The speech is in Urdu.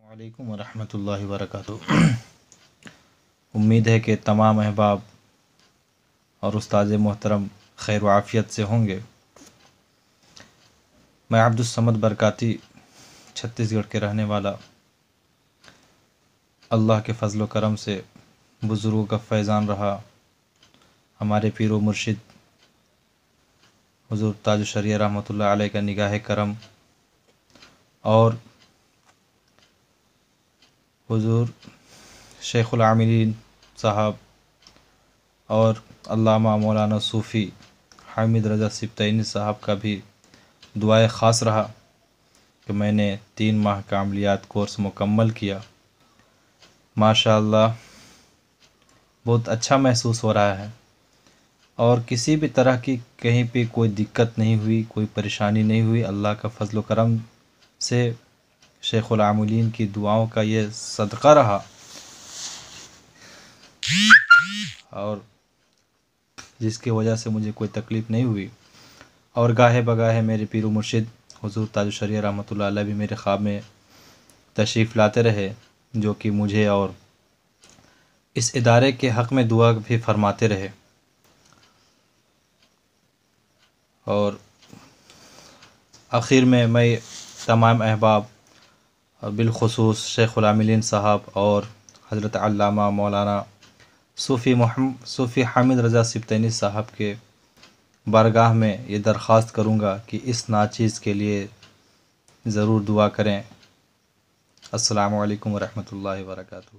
وعلیکم ورحمۃ اللہ وبرکاتہ۔ امید ہے کہ تمام احباب اور استاد محترم خیر و عافیت سے ہوں گے۔ میں عبدالصمد برکاتی چھتیس گڑھ کے رہنے والا، اللہ کے فضل و کرم سے بزرگوں کا فیضان رہا، ہمارے پیر و مرشد حضور تاج الشریعہ رحمۃ اللہ علیہ کا نگاہ کرم اور حضور شیخ العاملین صاحب اور علامہ مولانا صوفی حامد رضا سبطینی صاحب کا بھی دعائے خاص رہا کہ میں نے 3 ماہ کا عملیات کورس مکمل کیا۔ ماشاء اللہ بہت اچھا محسوس ہو رہا ہے، اور کسی بھی طرح کی کہیں پہ کوئی دقت نہیں ہوئی، کوئی پریشانی نہیں ہوئی۔ اللہ کا فضل و کرم سے شیخ العاملین کی دعاؤں کا یہ صدقہ رہا، اور جس کی وجہ سے مجھے کوئی تکلیف نہیں ہوئی۔ اور گاہے بگاہے میرے پیر و مرشد حضور تاج الشریعہ رحمۃ اللہ علیہ بھی میرے خواب میں تشریف لاتے رہے، جو کہ مجھے اور اس ادارے کے حق میں دعا بھی فرماتے رہے۔ اور آخر میں تمام احباب اور بالخصوص شیخ العاملین صاحب اور حضرت علامہ مولانا صوفی حامد رضا سبطینی صاحب کے بارگاہ میں یہ درخواست کروں گا کہ اس ناچیز کے لیے ضرور دعا کریں۔ السلام علیکم ورحمۃ اللہ وبرکاتہ۔